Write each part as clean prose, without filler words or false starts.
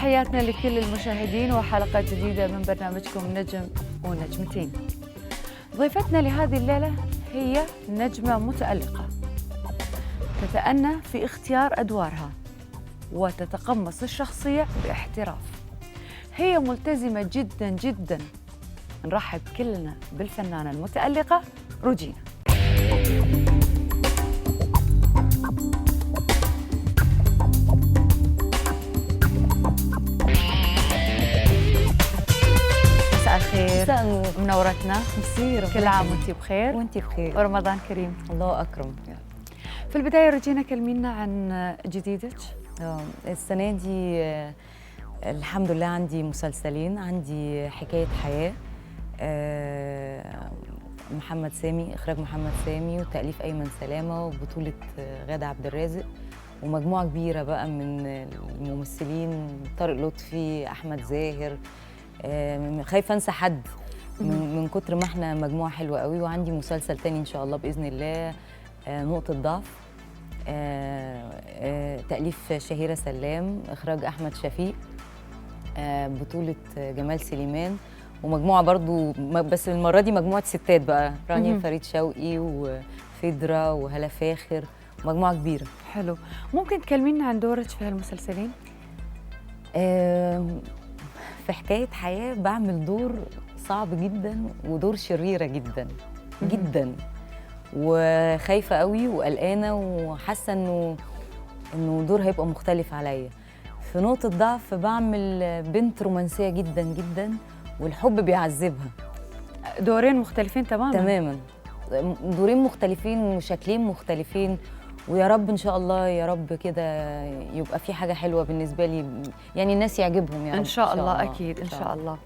تحياتنا لكل المشاهدين وحلقة جديدة من برنامجكم نجم ونجمتين. ضيفتنا لهذه الليلة هي نجمة متألقة تتأنى في اختيار أدوارها وتتقمص الشخصية باحتراف. هي ملتزمة جدا جدا. نرحب كلنا بالفنانة المتألقة روجينا. مساء الخير. مساء النور. منورتنا. كل عام وانتي بخير. وانتي بخير. ورمضان كريم. الله اكرم. في البداية روجينا كلمينا عن جديدك. السنة دي الحمد لله عندي مسلسلين. عندي حكاية حياة محمد سامي، إخراج محمد سامي وتأليف أيمن سلامة وبطولة غادة عبد الرازق ومجموعة كبيرة بقى من الممثلين، طارق لطفي، أحمد زاهر، خايفة أنسى حد من كتر ما احنا مجموعة حلوة قوي. وعندي مسلسل تاني إن شاء الله بإذن الله، نقطة ضعف، تأليف شهيرة سلام، إخراج أحمد شفيق، بطولة جمال سليمان، ومجموعة برضو بس المرة دي مجموعة ستات بقى، رانيا فريد شوقي وفيدرا وهلا فاخر، مجموعة كبيرة. حلو. ممكن تكلمينا عن دورك في هالمسلسلين؟ في حكاية حياة بعمل دور صعب جدا ودور شريرة جدا جدا، وخايفة قوي وقلقانة وحاسة انه دور هيبقى مختلف عليا. في نقطة ضعف بعمل بنت رومانسية جدا جدا والحب بيعذبها. دورين مختلفين تماما. تماما، دورين مختلفين وشكلين مختلفين، ويا رب ان شاء الله يا رب كده يبقى في حاجة حلوة بالنسبة لي، يعني الناس يعجبهم يا رب. ان شاء الله اكيد ان شاء الله.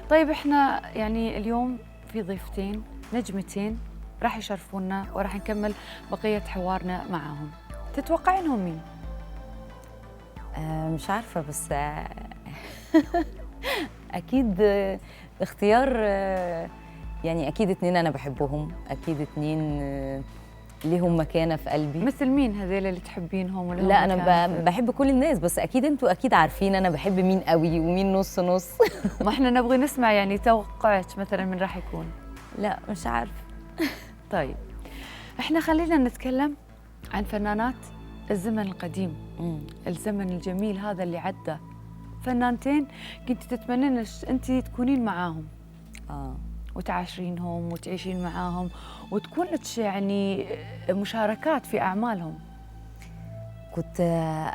طيب احنا يعني اليوم في ضيفتين نجمتين راح يشرفونا وراح نكمل بقية حوارنا معاهم. تتوقعينهم مين؟ مش عارفة بس أكيد اختيار، يعني أكيد اتنين أنا بحبهم، أكيد اتنين ليهم مكانة في قلبي. مثل مين هذيل اللي تحبينهم؟ لا أنا بحب كل الناس، بس أكيد أنتوا أكيد عارفين أنا بحب مين قوي ومين نص نص. ما احنا نبغي نسمع يعني توقعك مثلا من راح يكون. لا مش عارفة. طيب احنا خلينا نتكلم عن فنانات الزمن القديم، الزمن الجميل هذا اللي عدى. فنانتين كنت تتمنين انت تكونين معاهم وتعاشرينهم وتعيشين معاهم وتكون لك يعني مشاركات في اعمالهم. كنت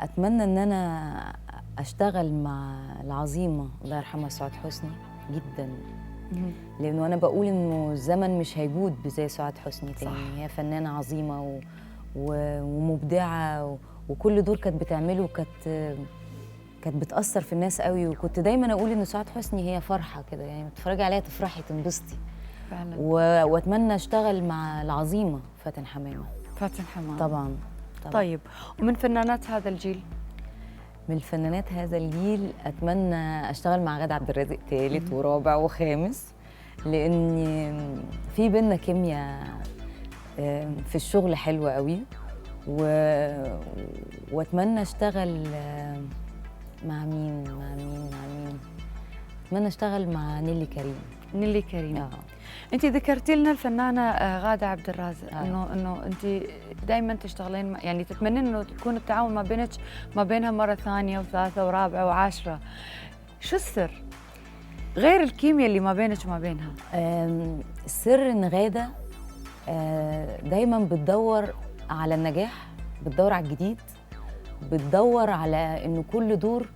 اتمنى ان انا اشتغل مع العظيمه الله يرحمها سعاد حسني جدا، لانه انا بقول انه الزمن مش هيجود بزي سعاد حسني تاني. هي فنانه عظيمه ومبدعه، وكل دور كانت بتعمله كانت بتأثر في الناس قوي. وكنت دايما اقول ان سعاد حسني هي فرحه كده، يعني تتفرجي عليها تفرحي تنبسطي فعلا. واتمنى اشتغل مع العظيمه فاتن حمامه. فاتن حمامه طبعا. طيب ومن فنانات هذا الجيل؟ من الفنانات هذا الجيل اتمنى اشتغل مع غادة عبد الرازق ثالث ورابع وخامس، لان في بينا كيمياء في الشغل حلوه قوي. واتمنى اشتغل مع مين اتمنى اشتغل مع نيلي كريم. نيلي كريم. انت ذكرتي لنا الفنانه غادة عبد الرازق، انه انت دائما تشتغلين يعني تتمنين انه يكون التعاون ما بينك ما بينها مره ثانيه وثالثه ورابعه وعاشره. شو السر غير الكيمياء اللي ما بينك وما بينها؟ السر ان غادة دايما بتدور على النجاح، بتدور على الجديد، بتدور على انه كل دور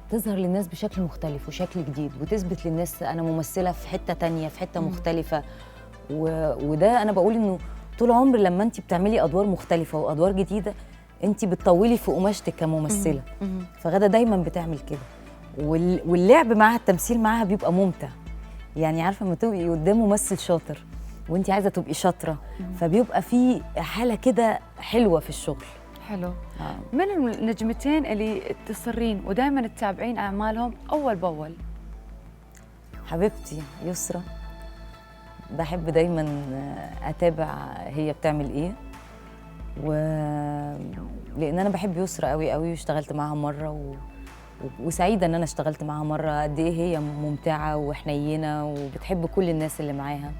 تظهر للناس بشكل مختلف وشكل جديد، وتثبت للناس انا ممثله في حته تانية في حته مختلفه. وده انا بقول انه طول عمر لما انت بتعملي ادوار مختلفه وادوار جديده انت بتطولي في قماشتك كممثله. فغادة دايما بتعمل كده، واللعب معاها التمثيل معاها بيبقى ممتع. يعني عارفه لما تبقي قدام ممثل شاطر وانت عايزه تبقي شاطره، فبيبقى في حاله كده حلوه في الشغل. حلو. من النجمتين اللي تصرين ودائما تتابعين اعمالهم اول باول؟ حبيبتي يسرا، بحب دايما اتابع هي بتعمل ايه، لان انا بحب يسرا قوي قوي واشتغلت معاها مره وسعيده ان انا اشتغلت معاها مره. قد ايه هي ممتعه وحنينه وبتحب كل الناس اللي معاها.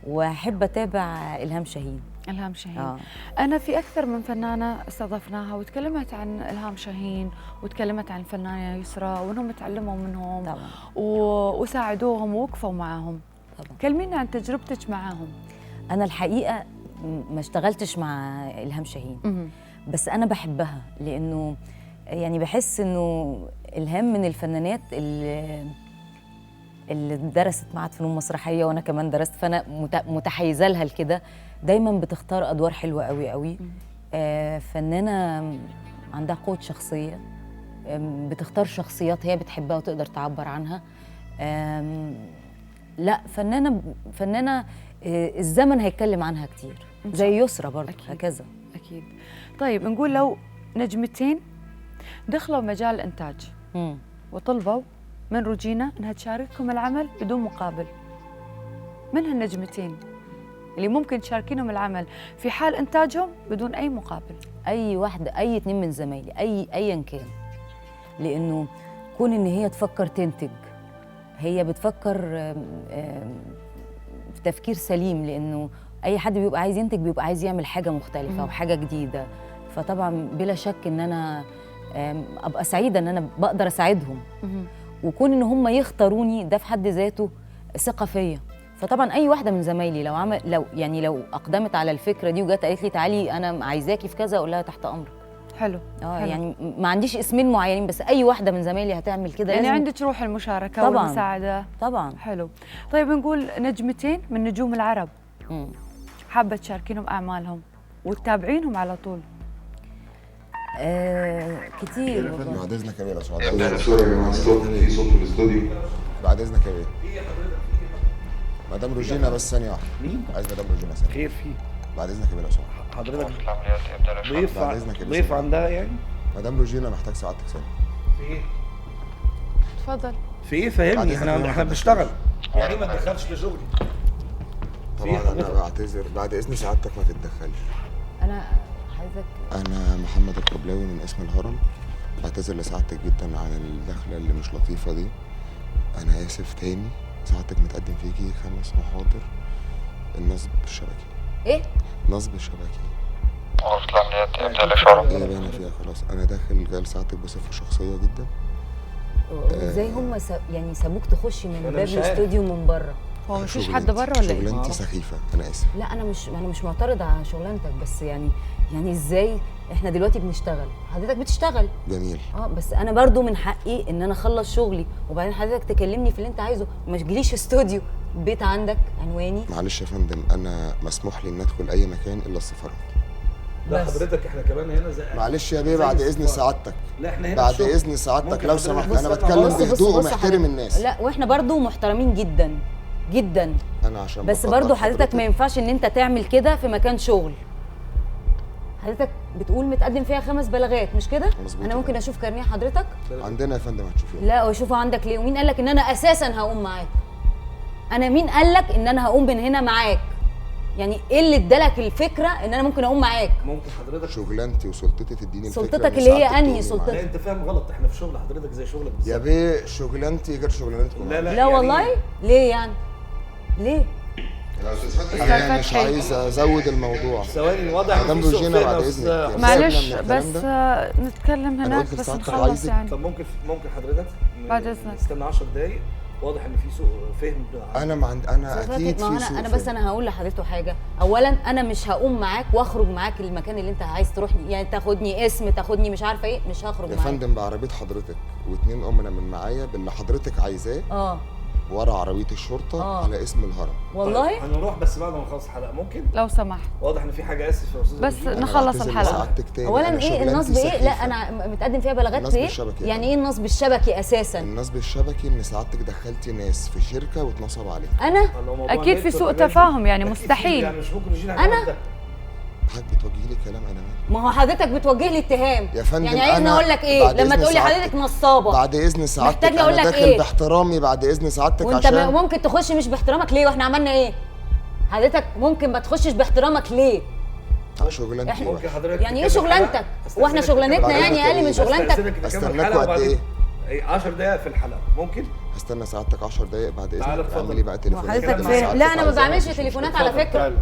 واحب اتابع الهام شاهين. إلهام شاهين. أنا في أكثر من فنانة استضفناها وتكلمت عن إلهام شاهين وتكلمت عن الفنانة يسرا وأنهم تعلموا منهم طبعا. وساعدوهم ووقفوا معاهم. طبعا. كلمينا عن تجربتك معاهم. أنا الحقيقة ما اشتغلتش مع إلهام شاهين، بس أنا بحبها لأنه يعني بحس إنه إلهام من الفنانات اللي درست معهد فنون مسرحية وأنا كمان درست، فأنا متحيزة لها لكده. دايما بتختار أدوار حلوة قوي قوي. فنانة عندها قوة شخصية، بتختار شخصيات هي بتحبها وتقدر تعبر عنها. لا فنانة الزمن هيتكلم عنها كتير، زي يسرا برضه هكذا. أكيد. طيب نقول لو نجمتين دخلوا مجال الإنتاج وطلبوا من روجينا أنها تشارككم العمل بدون مقابل، من هالنجمتين اللي ممكن تشاركينهم العمل في حال إنتاجهم بدون أي مقابل؟ أي واحدة، أي اتنين من زمايلي، أيا كان. لأنه كون إن هي تفكر تنتج، هي بتفكر في تفكير سليم، لأنه أي حد بيبقى عايز ينتج بيبقى عايز يعمل حاجة مختلفة وحاجة جديدة. فطبعا بلا شك إن أنا أبقى سعيدة إن أنا بقدر أساعدهم، وكون إن هم يختاروني ده في حد ذاته ثقة فيا. فطبعا اي واحده من زمايلي لو اقدمت على الفكره دي وجت قالت لي تعالي انا عايزاكي في كذا، اقول لها تحت امرك. حلو. يعني ما عنديش اسمين معينين، بس اي واحده من زمايلي هتعمل كده يعني لازم. عندك روح المشاركه طبعاً والمساعده. طبعا. حلو. طيب نقول نجمتين من نجوم العرب حابه تشاركينهم اعمالهم وتتابعينهم على طول. كتير. بعد اذنك يا بيه لو سمحت. سوري يا جماعه، في صوت في الاستوديو. بعد اذنك يا بيه. مدام روجينا بس ثانية واحدة. مين؟ عايز مدام روجينا ثانية. خير فيه؟ بعد إذنك يا بيه لو سمحت. حضرتك ضيف بعد إذنك يا بيه. ضيف عندها يعني؟ مدام روجينا محتاج سعادتك ثانية. في إيه؟ تفضل. في إيه فهمني؟ إحنا بنشتغل. يعني ما تدخلش في شغلي. طبعا أنا بعتذر، بعد إذن سعادتك ما تتدخلش. أنا عايزك. أنا محمد القبلاوي من اسم الهرم. بعتذر لسعادتك جدا عن الدخلة اللي مش لطيفة دي. أنا آسف تاني. ساعتك متقدم فيكي 5 محاضر النصب الشبكي. ايه؟ نصب الشبكي. وصل عمليات ابدا الاشاره. ايه باينه فيها خلاص. انا داخل جاي لساعتك بصفه شخصيه جدا. ازاي هم يعني سابوك تخشي من باب الاستوديو من بره؟ هو مفيش حد بره ولا ايه؟ شغلانتي سخيفه، انا اسف. لا انا مش معترضه على شغلانتك، بس يعني ازاي احنا دلوقتي بنشتغل، حضرتك بتشتغل جميل. بس انا برضو من حقي ان انا اخلص شغلي وبعدين حضرتك تكلمني في اللي انت عايزه، ما تجيليش استوديو، البيت عندك، عنواني. معلش يا فندم، انا مسموح لي ان ادخل اي مكان الا السفاره. لا حضرتك احنا كمان هنا زي معلش يا بيه بعد اذن سعادتك. لا احنا هنا بعد اذن سعادتك لو سمحت، انا بتكلم بهدوء ومحترم الناس. لا واحنا برضو محترمين جدا جدا. انا عشان بس برضو حضرتك ما ينفعش ان انت تعمل كده في مكان شغل. حضرتك بتقول متقدم فيها 5 بلاغات مش كده؟ انا ممكن اشوف كارنيه حضرتك؟ عندنا يا فندم هتشوفيه. لا واشوفه عندك ليه؟ ومين قال لك ان انا اساسا هقوم معاك؟ انا مين قال لك ان انا هقوم من هنا معاك؟ يعني ايه اللي ادالك الفكره ان انا ممكن اقوم معاك؟ ممكن حضرتك شغلانتي وسلطتي تديني الفكره. سلطتك اللي هي انهي لا سلطتك؟ انت فاهم غلط، احنا في شغل حضرتك زي شغلك بالظبط يا بيه شغلانتي غير شغلانتكم. لا لا والله ليه يعني؟ ليه؟ انا مش عايز ازود الموضوع. ثواني واضح ان مدام في سوء روجينا فهم بعد يا اذنك. أستاذ. معلش بس نتكلم هناك قلت بس لسعادتك نخلص عايزك. يعني. طب ممكن حضرتك بعد إذنك. نستنى 10 دقايق. واضح ان في سوء فهم. انا اكيد في سوء انا بس انا هقول لحضرته حاجه. اولا انا مش هقوم معاك واخرج معاك المكان اللي انت عايز تروح، يعني تاخدني اسم، تاخدني مش عارفه ايه، مش هخرج يا معاك فندم بعربيه حضرتك و2 امنا من معايا باللي حضرتك عايزاه. ورا عربيه الشرطه على اسم الهرم. والله طيب هنروح بس بعد ما نخلص الحلقه ممكن لو سمحت. واضح ان في حاجه، اسف يا استاذ بس نخلص الحلقه. اولا ايه النصب ايه؟ لا انا متقدم فيها بلاغات ايه؟ يعني ايه النصب الشبكي اساسا؟ النصب الشبكي ان سعادتك دخلتي ناس في شركه واتنصب عليها. انا اكيد في سوء تفاهم يعني مستحيل. يعني مش ممكن يجينا انا حضرتك بتوجهي لي كلام انا مالي. ما هو حضرتك بتوجه لي اتهام يا فندم. يعني عايزني اقول لك ايه لما تقول لي حضرتك نصابه؟ بعد اذن سعادتك محتاجني اقول لك داخل ايه؟ باحترامي بعد اذن سعادتك. وانت عشان ممكن تخش مش باحترامك ليه واحنا عملنا ايه؟ حضرتك ممكن ما تخشش باحترامك ليه؟ شغلانتي ممكن حضرتك يعني ايه شغلانتك؟ واحنا شغلانتنا يعني اقل من شغلانتك؟ استناكوا قد ايه؟ 10 دقائق في الحلقه ممكن؟ هستنى سعادتك 10 دقايق بعد تعالى اذنك اتفضل. اعملي بقى تليفونات حضرتك اللي فاهم؟ سعادتك لا انا ما عايزاها، بعملش مفيش تليفونات مشكلة. على فكره، تعالى.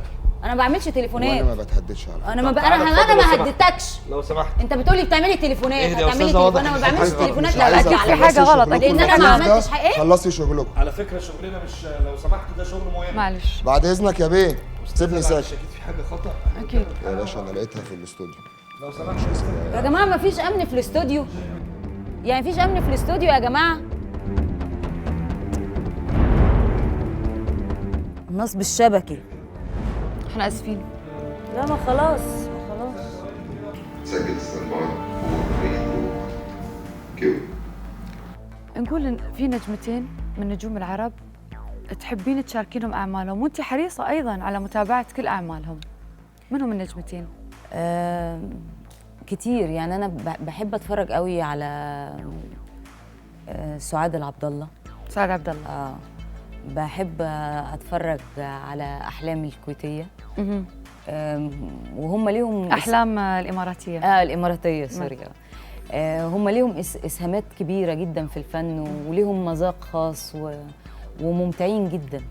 انا ما بعملش وانا تليفونات، ما بتهددش على فكرة. انا ما تعالى انا اتفضل ما لو سمحت. هددتكش. لو سمحت انت بتقولي بتعملي تليفونات، اهدي يا هتعملي أستاذة، ايه؟ واضح وانا ما إن في بعملش حاجة تليفونات، مش لا عايزة اكيد في تخلصي حاجه غلط، شغلكم لان انا في ما الخليج ده، عملتش حاجه. خلصي شغلكم. على فكره شغلنا مش لو سمحت ده شغل مهم. معلش بعد اذنك يا بيه سيبني معلش، ساكت. اكيد في حاجه خطا. اكيد. يا باشا انا لقيتها في الاستوديو. لو سمحت يا جماعه ما فيش امن في الاستوديو، يعني فيش امن في الاستوديو يا جماعه. النصب الشبكي. احنا اسفين. لا ما خلاص ما خلاص. سجل السماعة وبريد كيو. نقول إن في نجمتين من نجوم العرب تحبين تشاركينهم اعمالهم، وانت حريصه ايضا على متابعه كل اعمالهم. من هم النجمتين؟ كتير، يعني انا بحب اتفرج قوي على سعاد العبد الله. سعاد عبد الله. بحب اتفرج على احلام الكويتيه. مهم. وهم ليهم احلام الاماراتيه. الاماراتيه سوري. هم ليهم اسهامات كبيره جدا في الفن، وليهم مذاق خاص وممتعين جدا.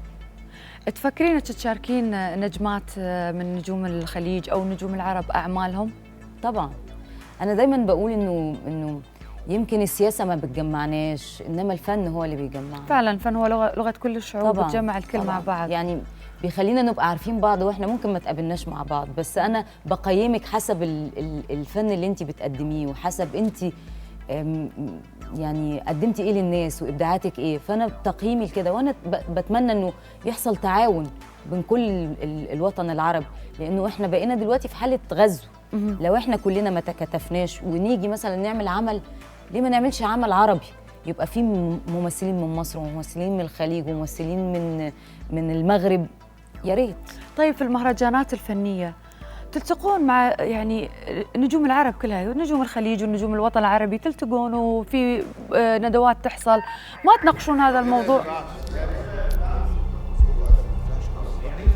تفكرين انك تشاركين نجمات من نجوم الخليج او نجوم العرب اعمالهم؟ طبعا انا دايما بقول انه يمكن السياسه ما بتجمعناش، انما الفن هو اللي بيجمعنا. فعلا الفن هو لغه كل الشعوب، طبعاً بتجمع الكل طبعاً. مع بعض. يعني بيخلينا نبقى عارفين بعض، واحنا ممكن ما تقابلناش مع بعض، بس انا بقيمك حسب الفن اللي انت بتقدميه، وحسب انت يعني قدمتي ايه للناس وابداعاتك ايه. فانا تقييمي لكده، وانا بتمنى انه يحصل تعاون بين كل الوطن العربي، لانه احنا بقينا دلوقتي في حاله غزو. لو احنا كلنا ما تكاتفناش ونيجي مثلا نعمل عمل، ليه ما نعملش عمل عربي يبقى فيه ممثلين من مصر وممثلين من الخليج وممثلين من المغرب؟ يا ريت. طيب في المهرجانات الفنيه تلتقون مع يعني نجوم العرب كلها، نجوم الخليج ونجوم الوطن العربي، تلتقون وفي ندوات تحصل، ما تناقشون هذا الموضوع؟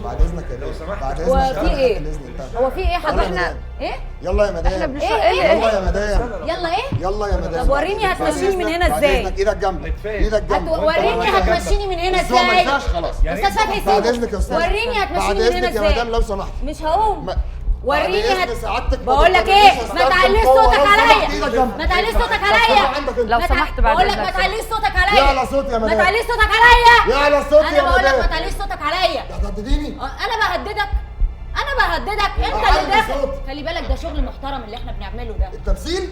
بعد اذنك يا بيه بعد اذنك. هو في ايه؟ الإذن انتهى. هو في ايه حضرتك؟ ايه؟ يلا يا مدام. يلا يا مدام. يلا ايه؟ يلا يا مدام. طب وريني هتمشيني من هنا بعد ازاي؟ اذنك ايدك جنبك. ايدك جنبك. وريني هتمشيني من هنا الصورة ما ازاي؟ ينفعش خلاص. استاذ فتحي بعد سيبه. اذنك يا استاذ. وريني بعد هتمشيني من هنا اذنك يا مدام ازاي؟ لو سمحت. مش هقوم. وريني بعد إذن سعادتك بقول لك ما ايه؟ تقدرش ما تعليش تستخدم صوتك قوة. لو عليا. سمحت إيدك جنبك. ما تعليش صوتك عليا. لو سمحت بعد بقول لك ما إذنك. تعليش صوتك عليا. يعلى صوت يا ما مدام. تعليش صوتك عليا. يعلى صوت انا يا بقول لك ما مدام. تعليش صوتك عليا. هتهدديني؟ انا بهددك. انا بهددك، انت أعلي اللي داخل. صوت. خلي بالك ده شغل محترم اللي احنا بنعمله ده. التمثيل؟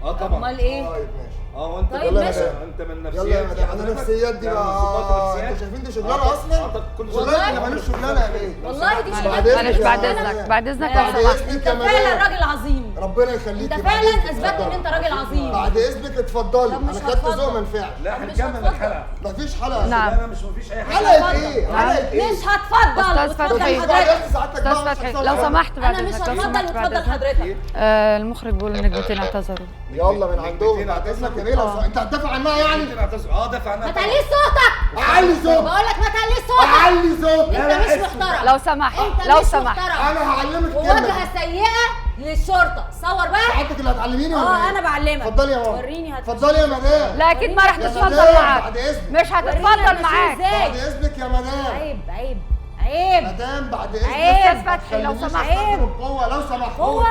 طبعا. امال ايه؟ طيب ماشي. وانت طيب يلا يا ماشي. مدام، انت من نفسيات. يلا يا مدام انا نفسيات دي بقى. انتوا شايفين دي شغلانه اصلا؟ شغلانه اللي مالوش شغلانه يا بيه. والله دي بعد شغلانه. إذنك معلش يا بعد مدام. اذنك بعد اذنك بعد لو سمحت. اذنك انت يا فعلا مدام. راجل عظيم. ربنا يخليكي. انت بعد فعلا إذنك اثبتت اتفضل. ان انت راجل عظيم. بعد اذنك اتفضلي. طب مش انا خدت هتفضل. ذوق ما ينفعش. لا مش هنكمل هتفضل. الحلقه. مفيش حلقه. نعم. لا مش مفيش اي حاجه. حلقه ايه؟ اتفضل. حلقه ايه؟ مش هتفضل. أستاذ وتفضل فتحي. بعد حضرتك. اذن سعادتك استاذ بقى. فتحي لو سمحت بعد انا مش اذنك لو هتفضل سمحت بعد وتفضل اذنك. حضرتك. المخرج بيقول النجمتين اعتذروا. يلا من عندهم. بعد اذنك يا بيه لو انت هتدافع عنها يعني؟ دافع عنها. ما تعليش صوتك. اعلي صوت. بقول لك ما تعليش صوتك. اعلي صوت. انت مش محترم. لو سمحت انت لو مش سمحت. محترم. انا هعلمك كلمه. وواجهه سيئه للشرطه. صور بقى. سعادتك اللي هتعلميني ولا ايه؟ انا بعلمك. اتفضلي يا ماما. وريني اتفضلي يا مدام. لا اكيد ما راح يا تتفضل مدام، معاك. بعد اذنك. مش هتتفضل معاك. بعد اذنك يا مدام. عيب عيب عيب. مدام بعد اذنك. عيب. أستاذ فتحي لو خلينيش سمحت. استخدم القوه لو سمحت. هو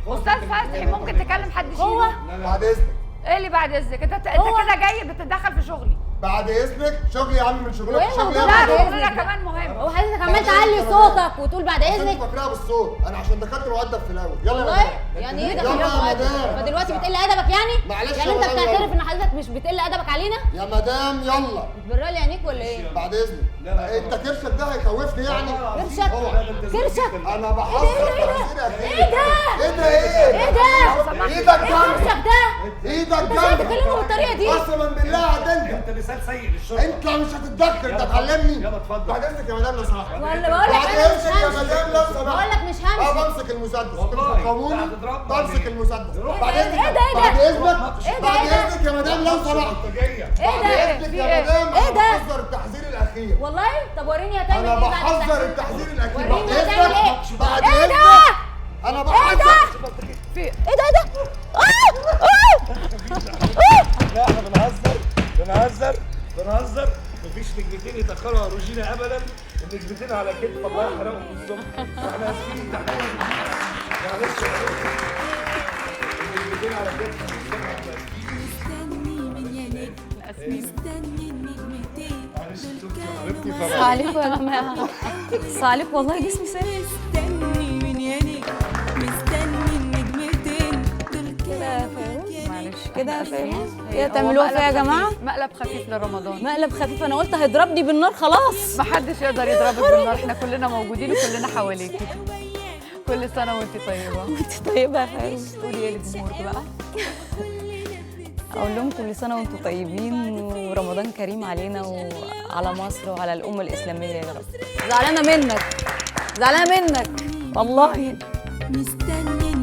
استاذ فتحي ممكن تكلم حد هو يشيله؟ بعد اذنك. ايه اللي بعد اذنك؟ انت هو. كده جاي بتتدخل في شغلي. بعد اذنك. شغلي يا عم من شغلك. وإيه شغلي موضوع يا لا بعد مدام. شغلنا إذنك؟ كمان مهم. هو حضرتك بعد عمال إذنك تعلي يا صوتك وتقول بعد انت اذنك. فاكراها بالصوت. انا عشان دكاتره مؤدب في الاول. يلا يا والله مدام. يعني ايه ده يلا يا كلام مدام. فدلوقتي بتقل ادبك يعني؟ معلش يعني يا انت مدام، بتعترف يلا. ان حضرتك مش بتقل ادبك علينا؟ يا مدام يلا. بتبرر لي عينيك ولا ايه؟ بعد اذنك. لا، انت كرشك ده هيخوفني يعني؟ كرشك كرشك انا بحذر تحذير اخير. ايه ده؟ ايه ده ايه؟ ايه ده؟ ايدك ايه جنبي. كرشك ده؟ ايدك انت ازاي جنبي. تكلمه بالطريقه دي؟ قسما بالله هتنجح. انت مثال سيء للشرطه. انت مش هتتدخل. انت يلا تعلمني. يلا اتفضل. بعد اذنك يا مدام لو سمحت. ولا بقول لك بعد انا مش اذنك يا همشي. مدام لو سمحت. بقول لك مش همشي. بمسك المسدس. والله. بتفهموني؟ لا، هتضربني. بمسك المسدس. بعد ايه اذنك. ده؟ ايه ده؟ بعد اذنك. ايه ده؟ بعد ايه ده؟ اذنك يا مدام لو سمحت. بلطجيه. ايه بعد ده؟ اذنك في يا ايه؟ مدام. ايه ده؟ انا بحذر التحذير الاخير. والله طب وريني هتعمل انا ايه بعد بحذر التحذير الاخير. بعد وريني هتعمل ايه؟ اذنك. بعد ايه اذنك. ده؟ انا ايه بحذر. ده؟ ايه ده؟ لا احنا بنهزر مفيش نجمتين يتاخروا على روجينا ابدا، النجمتين على كتف الله يحرقهم بالظبط، احنا اسفين تحيه معلش النجمتين على كتف صالح ولا ما صالح والله جسمي سايب. مستني من يانيك مستني النجمتين دول كده معلش كده إحنا فاهم؟ آسفين. كده هو تعملوها مقلب فيا يا خفيف- جماعة؟ مقلب خفيف لرمضان. مقلب خفيف، انا قلت هيضربني بالنار خلاص. ما حدش يقدر يضربك بالنار، احنا كلنا موجودين وكلنا حواليكي. كل سنه وانت طيبه. وانت طيبه يا فارس. قولي ايه لجمهورك بقى؟ اقول لهم كل سنه وانتم طيبين ورمضان كريم علينا وعلى مصر وعلى الامه الاسلاميه يا رب. زعلانه منك والله. مستني